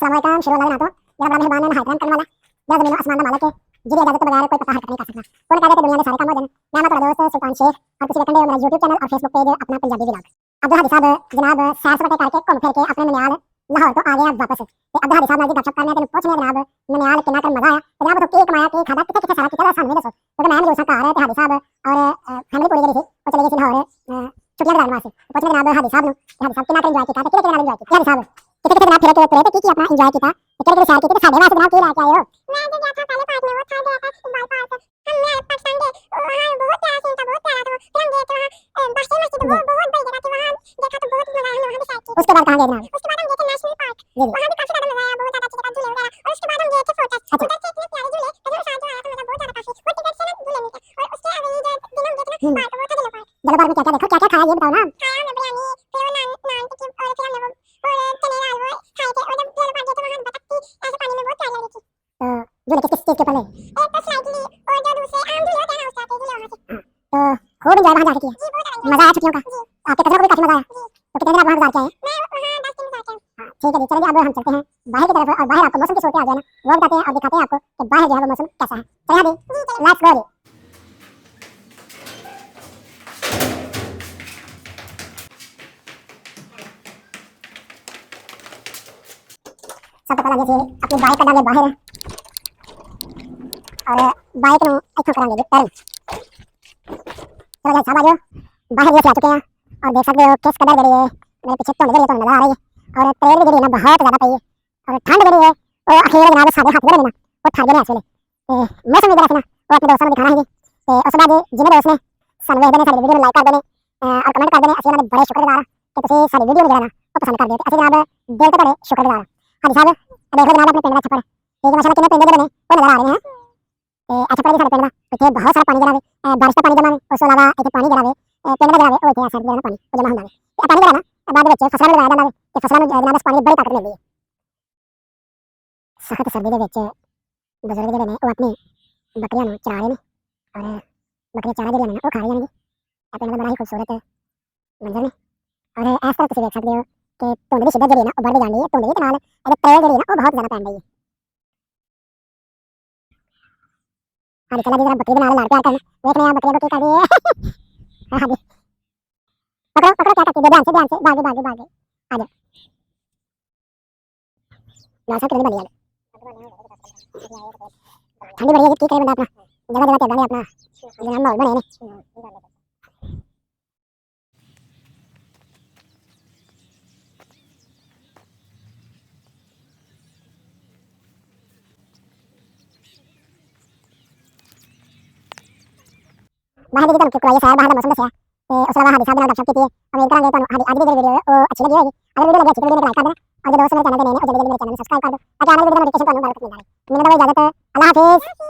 अस्सलाम वालेकुम। शुरू वाला बनाता हूँ। जरा बड़ा मेहरबान है, हाइकराम करने वाला, जरा ज़मीन आसमान का मालिक है, जिसकी इजाज़त के बगैर कोई पता हरकत नहीं कर सकता। कौन कहता है कि दुनिया में सारे काम हो जाने। मैं हमारा दोस्त सुल्तान शेख और किसी वकंडे मेरा यूट्यूब चैनल और फेसबुक पेज अपना पंजाबी व्लॉग। अब्दुल हादी साहब जनाब सैर सपाटे करके घूम फिर के अपने ननियाल लाहौर तो आ गया वापस। ते अब्दुल हादी साहब नाल गपशप करने तेन पूछने जनाब ननियाल कितना कर मजा आया, जनाब तो की कमाया, की खादा, किथे किथे सारा किया सानू भी दसो, क्योंकि मैं मौजूद सा घर है ते हादी साहब और फैमिली पूरी गई थी वो चले गई थी लाहौर छुट्टियां गुजारने वास्ते। पूछने जनाब हादी साहब नु कि हादी साहब कितना कर एंजॉय किया, किथे किथे नाल एंजॉय किया हादी साहब, किथे किथे जनाब फिर के तुरे ते की अपना एंजॉय किया, किथे किथे सैर की, साडे वास्ते जनाब की लेके आए हो। मैं जो गया था पहले पार्क में, वो था गया था इकबाल पार्क, हमने पाकिस्तान गए, वहां बहुत प्यारा सीन था, बहुत प्यारा था। फिर हम गए थे वहां बादशाह मस्जिद, वो बहुत बड़ी जगह थी, वहां देखा तो बहुत मजा आया, वहां भी सैर की। उसके बाद कहां गए जनाब? उसके बाद हम गए थे नेशनल पार्क, वहां भी काफी ज्यादा मजा आया, बहुत ज्यादा अच्छी जगह, झूले वगैरह। और उसके बाद हम गए थे फोर्ट्स, उधर से इतने प्यारे झूले, कजर साथ जो आया था मजा बहुत ज्यादा, काफी वो टिकट से ना झूले मिलते। और उसके अगले दिन हम गए थे ना पार्क, वो था दिलो पार्क। दिलो पार्क में क्या क्या देखा, क्या क्या खाया ये बताओ ना। खाया हमने बिरयानी, फिर वो नान टिक्की, और फिर हमने वो और चने दाल वो खाए थे। और जब दिलो पार्क गए थे वहां बतख थी ऐसे पानी में, बहुत प्यारी लग रही थी। तो झूले किस किस चीज के ऊपर ले? एक तो स्लाइडली, और जो दूसरे आम झूले होते हैं ना उसके झूले वहां से। तो खूब एंजॉय वहां जाके किया। जी बहुत ज्यादा मजा आया छुट्टियों का। आपके कजनों को भी काफी मजा आया। तो कितने दिन आप वहां गुजार के आए? मैं वहां 10 दिन गुजार के आई। हां ठीक है जी, चलिए अब हम चलते हैं बाहर की तरफ और बाहर आपको मौसम की सूरत हाल जो है ना वो बताते हैं और दिखाते हैं आपको कि बाहर जो है वो मौसम कैसा है। चलिए अभी लेट्स गो जी। सबसे पहले जैसे अपनी बाइक का डाले बाहर और बाइक नु इथों करांगे जी टर्न। चलो जी साहब आ जाओ, बाहर जैसे आ चुके हैं और देख सकते हो किस कदर जड़ी है मेरे पीछे धुंध जड़ी नजर आ रही है और ट्रेन भी जड़ी है ना बहुत ज्यादा पई है और ठंड जड़ी है वो अखीर जनाब साडे हाथ जड़े ना वो थक गए इस वेले। ते मौसम इधर ना वो अपने दोस्तों को दिखाना है जी। ते उस बाद जिन्हें दोस्त ने सानू वेखदे ने साडी वीडियो लाइक कर देने और कमेंट कर देने, असं उन्हां दे बड़े शुक्रगुजार हां कि तुसीं साडी वीडियो जो है ना वो पसंद कर दियो। असं जनाब दिल तो बड़े शुक्रगुजार हां। हादी साहब देखो जनाब अपने पिंड दा छप्पड़, ठीक है माशाल्लाह कितने पिंड जड़े ने वो नजर आ रहे हैं। अच्छा पड़े सारे पिंड दा इत्थे बहुत सारा पानी जड़ा वे बारिश का पानी जमा वे, उस अलावा इत्थे पानी जड़ा वे पिंड दा जड़ा वे ओ इत्थे साइड जड़ा पानी वो जमा हुंदा वे। ते पानी जड़ा ना बाद विच फसलां लगाया जांदा वे ते फसलां नूं जनाब इस पानी दी बड़ी ताकत मिलदी है। सख्त सर्दी दे विच बुजुर्ग जड़े ने वो अपनी बकरियां नूं चरा रहे ने और बकरियां चारा जड़ियां ने वो खा रही ने जी। ए पिंड दा बड़ा ही खूबसूरत मंजर ने और इस तरह तुसीं देख सकदे हो कि धुंध दी शिद्दत जड़ी है ना वो बढ़दी जांदी है, धुंध दी ते नाल इहदे तेल जड़ी है ना वो बहुत ज्यादा पैण दी है। हाँ जी चला जी जरा बकरी के नाल लाड़ प्यार करना, देखने आ बकरियां को की कर रही है। हाँ जी पकड़ो पकड़ो क्या करती है, ध्यान से भागे भागे भागे आ जाओ। लाल साहब कितनी बड़ी है ठंडी बड़ी है जी, की करे बंदा अपना जगह जगह चलदा नहीं अपना जनाब माहौल बने ने। बाहर दी तुहानू करवाइए सैर, बाहर दा मौसम दस्सिया ते उस अलावा हादी साहब नाल गपशप कीती है। उम्मीद करांगे तुहानू हादी अज दी जेहड़ी वीडियो है वो अच्छी लगी होगी। अगर वीडियो लगी अच्छी तो वीडियो को लाइक कर देना और जो दोस्त मेरे चैनल पे नए ने वो जल्दी जल्दी मेरे चैनल को सब्सक्राइब कर दो ताकि आने वाली वीडियो नोटिफिकेशन तुहानू मिल सके। मिलने दो इजाजत, अल्लाह हाफिज़।